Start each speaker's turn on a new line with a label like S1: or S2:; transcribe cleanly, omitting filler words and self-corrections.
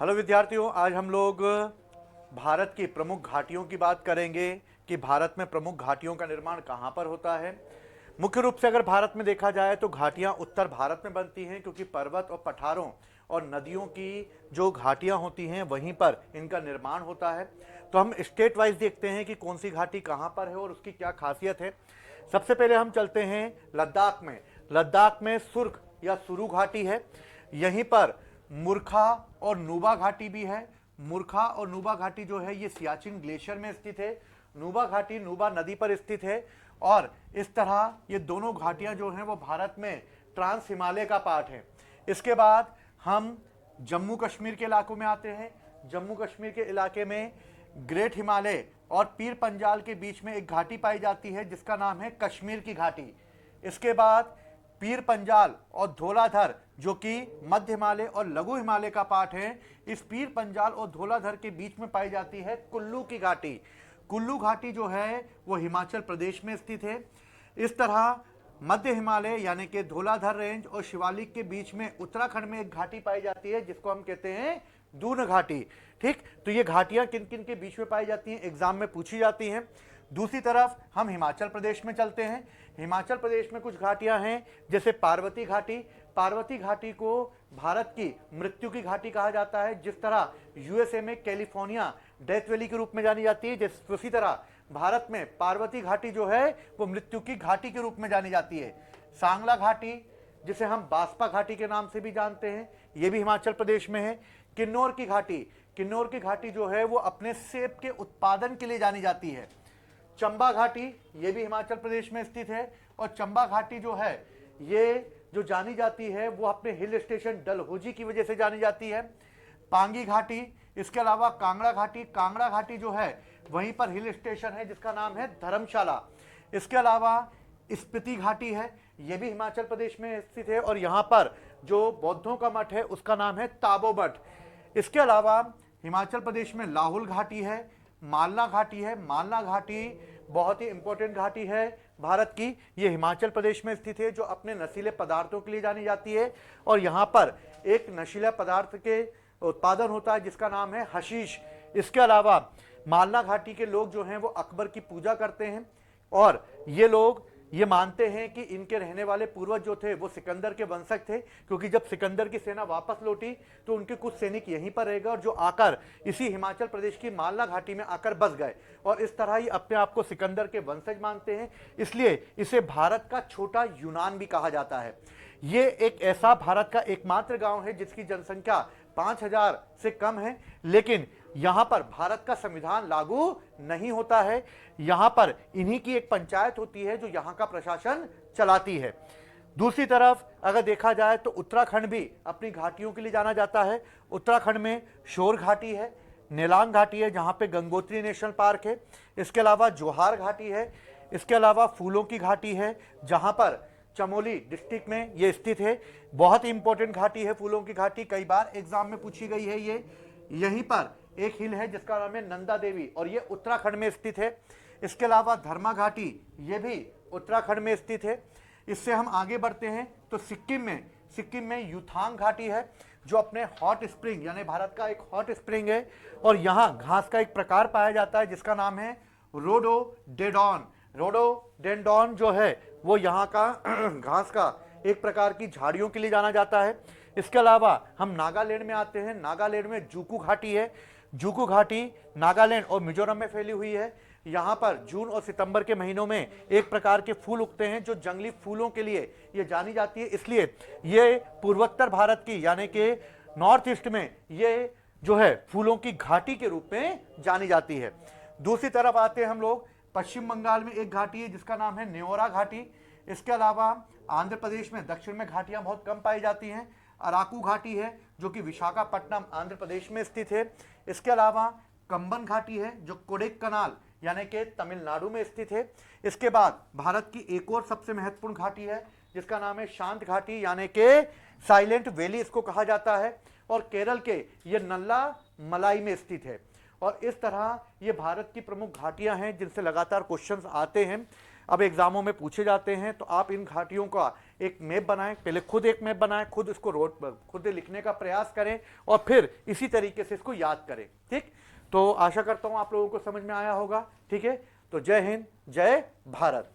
S1: Hello विद्यार्थियों, आज हम लोग भारत की प्रमुख घाटियों की बात करेंगे कि भारत में प्रमुख घाटियों का निर्माण कहाँ पर होता है। मुख्य रूप से अगर भारत में देखा जाए तो घाटियाँ उत्तर भारत में बनती हैं, क्योंकि पर्वत और पठारों और नदियों की जो घाटियाँ होती हैं वहीं पर इनका निर्माण होता है। तो हम स्टेट वाइज देखते हैं कि कौन सी घाटी कहाँ पर है और उसकी क्या खासियत है। सबसे पहले हम चलते हैं लद्दाख में। लद्दाख में सुर्ख या सुरु घाटी है। यहीं पर मुरखा और नुबा घाटी भी है। मुरखा और नुबा घाटी जो है ये सियाचिन ग्लेशियर में स्थित है। नुबा घाटी नुबा नदी पर स्थित है। और इस तरह ये दोनों घाटियां जो हैं वो भारत में ट्रांस हिमालय का पार्ट है। इसके बाद हम जम्मू कश्मीर के इलाकों में आते हैं। जम्मू कश्मीर के इलाके में ग्रेट हिमालय और पीर पंजाल के बीच में एक घाटी पाई जाती है जिसका नाम है कश्मीर की घाटी। इसके बाद पीर पंजाल और धौलाधर जो कि मध्य हिमालय और लघु हिमालय का पार्ट है, इस पीर पंजाल और धौलाधर के बीच में पाई जाती है कुल्लू की घाटी। कुल्लू घाटी जो है वो हिमाचल प्रदेश में स्थित है। इस तरह मध्य हिमालय यानी कि धौलाधर रेंज और शिवालिक के बीच में उत्तराखंड में एक घाटी पाई जाती है जिसको हम कहते हैं दून घाटी। ठीक, तो ये घाटियां किन किन के बीच में पाई जाती हैं, एग्जाम में पूछी जाती हैं। दूसरी तरफ हम हिमाचल प्रदेश में चलते हैं। हिमाचल प्रदेश में कुछ घाटियां हैं जैसे पार्वती घाटी। पार्वती घाटी को भारत की मृत्यु की घाटी कहा जाता है। जिस तरह यूएसए में कैलिफोर्निया डेथ वैली के रूप में जानी जाती है, उसी तरह भारत में पार्वती घाटी जो है वो मृत्यु की घाटी के रूप में जानी जाती है। सांगला घाटी जिसे हम बास्पा घाटी के नाम से भी जानते हैं, ये भी हिमाचल प्रदेश में है। किन्नौर की घाटी, किन्नौर की घाटी जो है वो अपने सेब के उत्पादन के लिए जानी जाती है। चंबा घाटी ये भी हिमाचल प्रदेश में स्थित है। और चंबा घाटी जो है ये जो जानी जाती है वो अपने हिल स्टेशन डलहौजी की वजह से जानी जाती है। पांगी घाटी, इसके अलावा कांगड़ा घाटी, कांगड़ा घाटी जो है वहीं पर हिल स्टेशन है जिसका नाम है धर्मशाला। इसके अलावा स्पीति घाटी है, यह भी हिमाचल प्रदेश में स्थित है और यहाँ पर जो बौद्धों का मठ है उसका नाम है ताबो मठ। इसके अलावा हिमाचल प्रदेश में लाहौल घाटी है, मालना घाटी है। मालना घाटी बहुत ही इंपॉर्टेंट घाटी है भारत की। ये हिमाचल प्रदेश में स्थित है जो अपने नशीले पदार्थों के लिए जानी जाती है। और यहाँ पर एक नशीला पदार्थ के उत्पादन होता है जिसका नाम है हशीश। इसके अलावा मालना घाटी के लोग जो हैं वो अकबर की पूजा करते हैं और ये लोग ये मानते हैं कि इनके रहने वाले पूर्वज जो थे वो सिकंदर के वंशज थे, क्योंकि जब सिकंदर की सेना वापस लौटी तो उनके कुछ सैनिक यहीं पर रह गए और जो आकर इसी हिमाचल प्रदेश की मालना घाटी में आकर बस गए और इस तरह ही अपने आप को सिकंदर के वंशज मानते हैं। इसलिए इसे भारत का छोटा यूनान भी कहा जाता है। ये एक ऐसा भारत का एकमात्र गांव है जिसकी जनसंख्या 5000 से कम है, लेकिन यहां पर भारत का संविधान लागू नहीं होता है। यहां पर इन्हीं की एक पंचायत होती है जो यहां का प्रशासन चलाती है। दूसरी तरफ अगर देखा जाए तो उत्तराखंड भी अपनी घाटियों के लिए जाना जाता है। उत्तराखंड में शोर घाटी है, नेलांग घाटी है जहां पे गंगोत्री नेशनल पार्क है। इसके अलावा जोहार घाटी है। इसके अलावा फूलों की घाटी है जहां पर चमोली डिस्ट्रिक्ट में ये स्थित है। बहुत ही इंपॉर्टेंट घाटी है फूलों की घाटी, कई बार एग्जाम में पूछी गई है। ये यहीं पर एक हिल है जिसका नाम है नंदा देवी और ये उत्तराखंड में स्थित है। इसके अलावा धर्मा घाटी ये भी उत्तराखंड में स्थित है। इससे हम आगे बढ़ते हैं तो सिक्किम में यूथांग घाटी है जो अपने हॉट स्प्रिंग यानी भारत का एक हॉट स्प्रिंग है और यहाँ घास का एक प्रकार पाया जाता है जिसका नाम है रोडोडेंड्रॉन। रोडोडेंड्रॉन जो है वो यहाँ का घास का एक प्रकार की झाड़ियों के लिए जाना जाता है। इसके अलावा हम नागालैंड में आते हैं। नागालैंड में जूकू घाटी है। जूकू घाटी नागालैंड और मिजोरम में फैली हुई है। यहाँ पर जून और सितंबर के महीनों में एक प्रकार के फूल उगते हैं जो जंगली फूलों के लिए ये जानी जाती है, इसलिए ये पूर्वोत्तर भारत की यानी कि नॉर्थ ईस्ट में ये जो है फूलों की घाटी के रूप में जानी जाती है। दूसरी तरफ आते हैं हम लोग, पश्चिम बंगाल में एक घाटी है जिसका नाम है न्योरा घाटी। इसके अलावा आंध्र प्रदेश में दक्षिण में घाटियां बहुत कम पाई जाती हैं। अराकू घाटी है जो कि विशाखापट्टनम आंध्र प्रदेश में स्थित है। इसके अलावा कंबन घाटी है जो कोडेक्कनाल यानी कि तमिलनाडु में स्थित है। इसके बाद भारत की एक और सबसे महत्वपूर्ण घाटी है जिसका नाम है शांत घाटी यानी कि साइलेंट वैली इसको कहा जाता है और केरल के ये नल्ला मलाई में स्थित है। और इस तरह ये भारत की प्रमुख घाटियां हैं जिनसे लगातार क्वेश्चंस आते हैं, अब एग्जामों में पूछे जाते हैं। तो आप इन घाटियों का एक मैप बनाएं, पहले खुद एक मैप बनाएं, खुद इसको खुद लिखने का प्रयास करें और फिर इसी तरीके से इसको याद करें। ठीक, तो आशा करता हूं आप लोगों को समझ में आया होगा। ठीक है, तो जय हिंद, जय भारत।